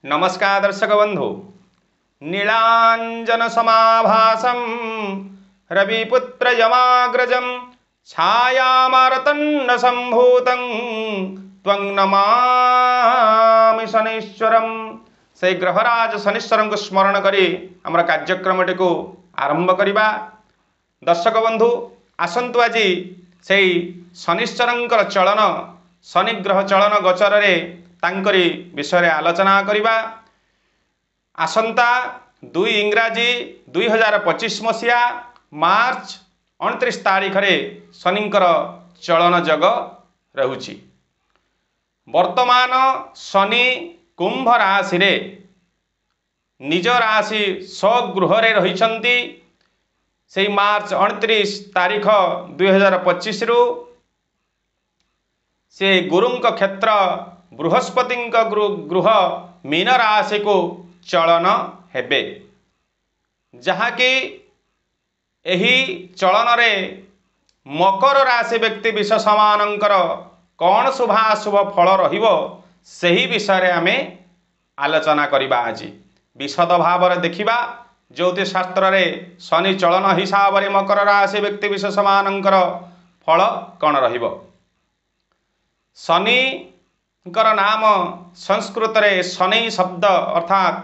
नमस्कार दर्शक बंधु। नीलांजन समाभासम रविपुत्र यमाग्रजम छायामारतंड संभूतं त्वं नमामि शनीश्वरम। से ग्रहराज शनीश्वर को स्मरण करी आमर कार्यक्रम को आरंभ करवा। दर्शक बंधु आसतु आज से शनीश्वर चलन शनिग्रह चलन गोचर तांकरी विषय आलोचना करिबा। आसंता 2 इंग्राजी 2025 मसीहा मार्च 29 तारीख रे शनिंकर चलन जग रहुछि। वर्तमान शनि कुंभ राशि रे निज राशि स्वगृह रे रहिछंती। से मार्च 29 तारीख 2025 रु से गुरुंक क्षेत्र बृहस्पति गृह मीन राशि को चलन हेबे, जहाँकि एही चलन रे मकर राशि व्यक्ति विशेष मानकर कौन शुभाशुभ फल रहिबो सही विषय आमे आलोचना करिबा। आज विशद भाव रे देखिबा ज्योतिष शास्त्र रे शनि चलन हिसाब रे मकर राशि व्यक्ति विशेष मानकर फल कौन रहिबो। शनि नाम संस्कृत रे शनि शब्द अर्थात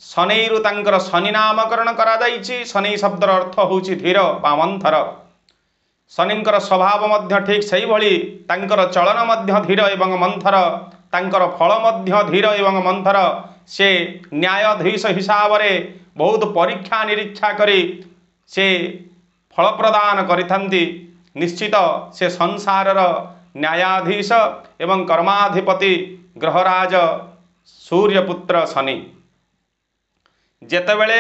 शनिरु तांकर शनि नामकरण करा जाइछि। शनि शब्दर अर्थ होछि धीर बा मंथर। शनिंकर स्वभाव मध्य ठीक सही भली तांकर चलन मध्य धीर एवं मंथर, तांकर फल मध्य धीर एवं मंथर। से न्यायाधीश हिसाब रे बहुत परीक्षा निरीक्षा करी से फल प्रदान करिथांती। निश्चित से संसारर न्यायाधीश एवं कर्माधिपति ग्रहराज सूर्यपुत्र शनि। जेतेबेले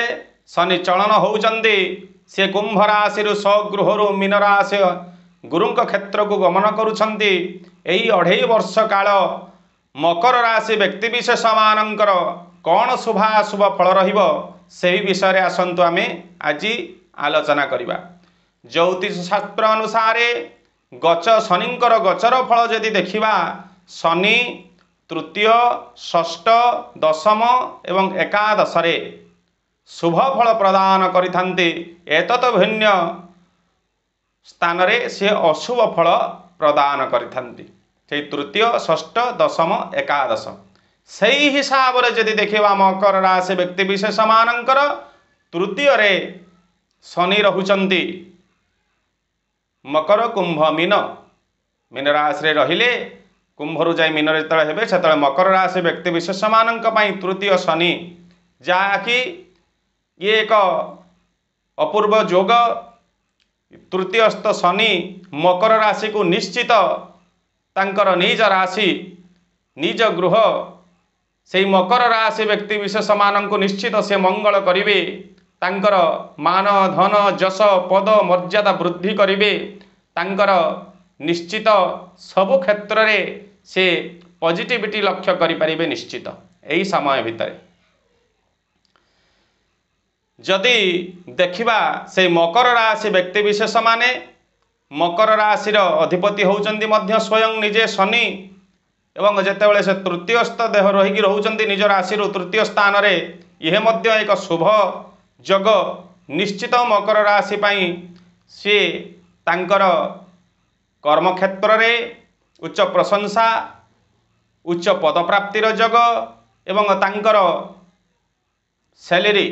शनि चलन होउचंदी से कुंभ राशि स्वगृह मीन राशि गुरुंक क्षेत्र को गमन करुछंती। एही 2.5 वर्ष काल मकर राशि व्यक्ति विशेष मानकर कौन शुभाशुभ फल रहिबो सही विषय आसंतु आमे आज आलोचना करिबा। ज्योतिष शास्त्र अनुसार गच शनिंकर गचर फल जदि देखिबा, शनि तृतीय षष्ठ दशम एवं एकादश रे शुभ फल प्रदान करिथांती। एतत भिन्न स्थान रे से अशुभ फल प्रदान करिथांती। से तृतीय षष्ठ दशम एकादश सही हिसाब रे जदि देखिबा मकर राशि व्यक्ति विशेष मानकर तृतीय रे शनि रहुचंती। मकर कुंभ मीन मीन राशि रे रहिले कुंभरु जाई मीन रे तळे हेबे सेतळे मकर राशि व्यक्ति विशेष मानक पई तृतीय शनि, जाकी ये एक अपूर्व जोग। तृतीयस्थ शनि मकर राशि को निश्चित तांकर निज राशि निज गृह से मकर राशि व्यक्ति विशेष मानक निश्चित से मंगल करिवे। तांकर मान धन जश पद मर्यादा वृद्धि करिवे। तांकर निश्चित सबु क्षेत्र रे से पॉजिटिविटी लक्ष्य करि परिबे निश्चित। एही समय भितर जदि देखिबा से मकर राशि व्यक्ति विशेष माने मकर राशि रो अधिपति होउचंदी मध्य स्वयं निजे शनि एवं जेतेबेले से तृतीयस्थ देह रहिकी रहउचंदी निज राशि रो तृतीय स्थान रे यह मध्य एक शुभ जग। निश्चित मकर राशि पाई सी तांकर कर्म क्षेत्र रे उच्च प्रशंसा उच्च पद प्राप्तिर जग एवं तांकर सैलरी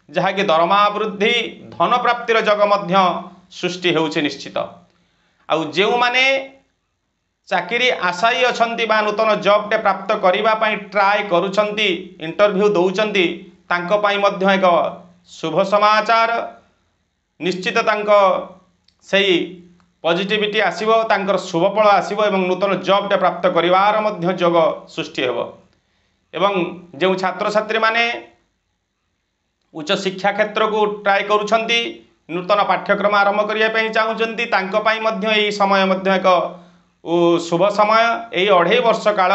जहाँकि दरमा वृद्धि धन प्राप्तिर जग मध्य सृष्टि होउछि निश्चित। आउ जेउ माने चाकरी आशायी अछंती बा नूतन जॉब टे प्राप्त करिबा पई ट्राई करूछंती इंटरव्यू दउछंती तांको पई मध्य एक शुभ समाचार। निश्चित तांको सही पॉजिटिविटी आसीबो, तांकर शुभ फल आसीबो एवं नूतन जॉब टे प्राप्त करिवार मध्य जग सृष्टि हेबो। एवं जो छात्र छात्री माने उच्च शिक्षा क्षेत्र को ट्राई करूछंती नूतन पाठ्यक्रम आरंभ करिया पई चाहुचंती तांको पई मध्य एही समय मध्य एक शुभ समय। एही 2.5 वर्ष काल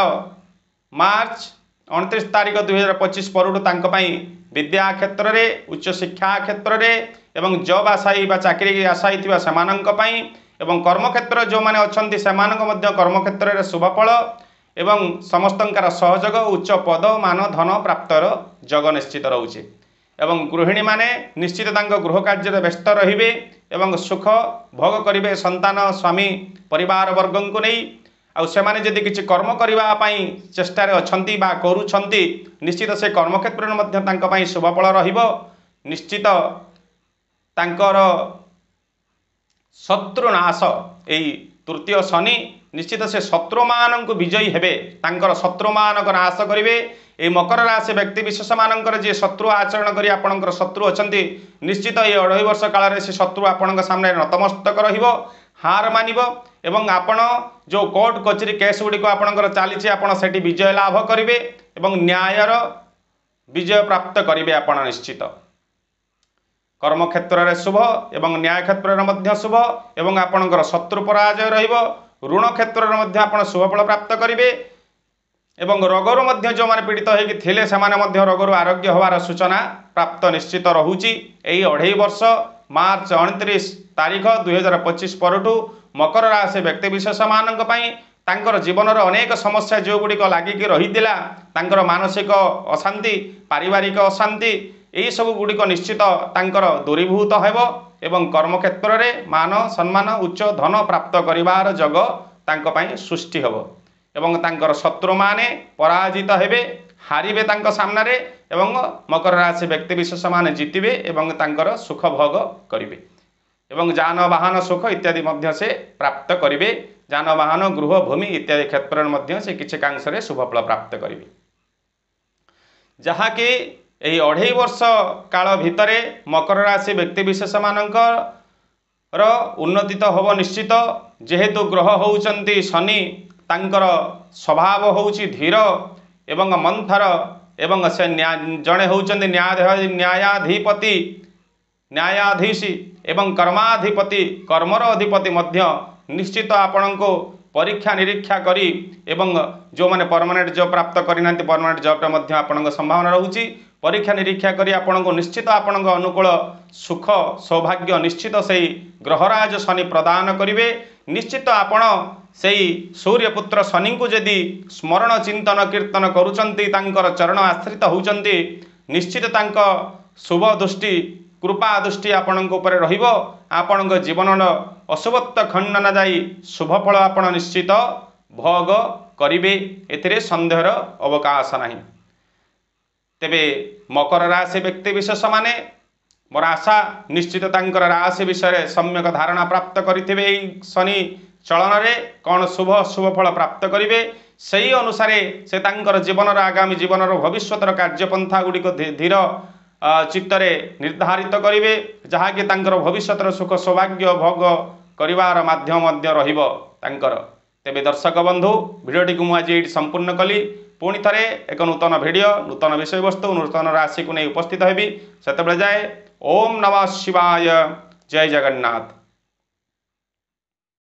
मार्च 29 तारीख 2025 परु तांको पई विद्या क्षेत्र रे उच्च शिक्षा क्षेत्र रे एवं जॉब आशायी बा चाकरी आशायी थिबा समानंक पई एवं कर्म क्षेत्र जो माने अछंती समानंक मध्य कर्म क्षेत्र रे शुभ फल एवं समस्तंकर सहयोग उच्च पद मान धन प्राप्तर जग निश्चित रोचे एवं गृहिणी माने निश्चित तांको गृह कार्य व्यस्त रहिबे एवं सुख भोग करिवे संतान स्वामी परिवार वर्गन को नहीं आउ से माने जदि किछि कर्म करिवा पई चेष्टा रे अछंती बा करूछंती निश्चित से कर्म क्षेत्र में मध्य तांको पई शुभ फल रहिबो निश्चित तांकर शत्रुनाश एई तृतीय शनि निश्चित से शत्रु मान विजयी हेबे तांकर शत्रु मान नाश करिवे ए मकर राशि व्यक्ति विशेष मानकर जे शत्रु आचरण करी आपणकर शत्रु अछंती निश्चित ये 2.5 वर्ष काल रे से शत्रु आपणक सामने नतमस्तक रहिबो हार मानिबो एवं आपण जो कोर्ट कचेरी केस गुडी को आपणकर चालीछि आपण सेठी विजय लाभ करिवे एवं न्यायर विजय प्राप्त करिवे आपण निश्चित कर्म क्षेत्र में शुभ एवं न्याय क्षेत्र में मध्य शुभ एवं आपणकर शत्रु पराजय रहिबो ऋण क्षेत्र में मध्य आपण शुभ फल प्राप्त करिवे एवं रोगरु मध्य जो माने पीड़ित होइकि थिले समाने मध्य रोगरु आरोग्य होवार सूचना प्राप्त निश्चित रहुची एई 2.5 वर्ष मार्च 29 तारीख 2025 परठू मकर राशि व्यक्ति विशेष मानक पई तांकर जीवन अनेक समस्या जो गुड़िक लागिक रहीतिला तांकर मानसिक अशांति पारिवारिक अशांति यही सब गुड़िक निश्चित तांकर दूरीभूत हेबो एवं कर्म क्षेत्र में मान सम्मान उच्च धन प्राप्त करिवार जग तांको पई सृष्टि हेबो एवं तांकर शत्रु माने पराजित हेबे हारिबे तांको सामना रे एवं मकर राशि व्यक्ति विशेष माने जीतिबे एवं तांकर सुख भोग करिवे एवं जान वाहन सुख इत्यादि मध्य से प्राप्त करिवे जान वाहन गृह भूमि इत्यादि क्षेत्र में मध्य से किछि कांश रे शुभ फल प्राप्त करिवे जहा कि एही 2.5 वर्ष काल भितरे मकर राशि व्यक्ति विशेष मानकर उन्नति तो होब निश्चित जेहेतु ग्रह होउचंती शनि तांकर स्वभाव होउची धीर एवं मंथर एवं से जड़े होउचंती न्यायाधिपति न्यायाधीशी एवं कर्माधिपति कर्मर अधिपति मध्य निश्चित आपण को परीक्षा निरीक्षा करी एवं जो माने परमानेंट जॉब प्राप्त करना परमानेंट जॉब मध्य आपण संभावना रहुची परीक्षा निरीक्षा करी आपण को निश्चित आपण अनुकूल सुख सौभाग्य निश्चित से ग्रहराज शनि प्रदान करिवे निश्चित आपण से सूर्यपुत्र शनि को जदि स्मरण चिंतन कीर्तन करुचंती तांकर चरण आश्रित होउचंती निश्चित तांक शुभ दृष्टि कृपा दृष्टि आपण ऊपर रहिबो आपण जीवन अशुभत्व खंडन जाई शुभ फल आपण निश्चित भोग करिवे एथिरे संदेहर अवकाश नहीं तेबे मकर राशि व्यक्ति विशेष माने मोर आशा निश्चित तांकर राशि विषय सम्यक धारणा प्राप्त करिथिबे शनि चलन रे कौन शुभ शुभ फल प्राप्त करिवे सही अनुसार से तांकर जीवनर आगामी जीवनर भविष्यतर कार्यपंथा गुड़िक धीर चित्तरे निर्धारित करिवे जहाँकि तांकर भविष्यतर सुख सौभाग्य भोग करिवार माध्यम मध्य रहिबो तांकर तेबे दर्शक बंधु भिडियोटी को मुझे संपूर्ण कली पुणी थे एक नूतन भिडियो नूतन विषय वस्तु नूतन राशि को नहीं उपस्थित हेबी सेतेबेले जाए ओम नमः शिवाय जय जगन्नाथ।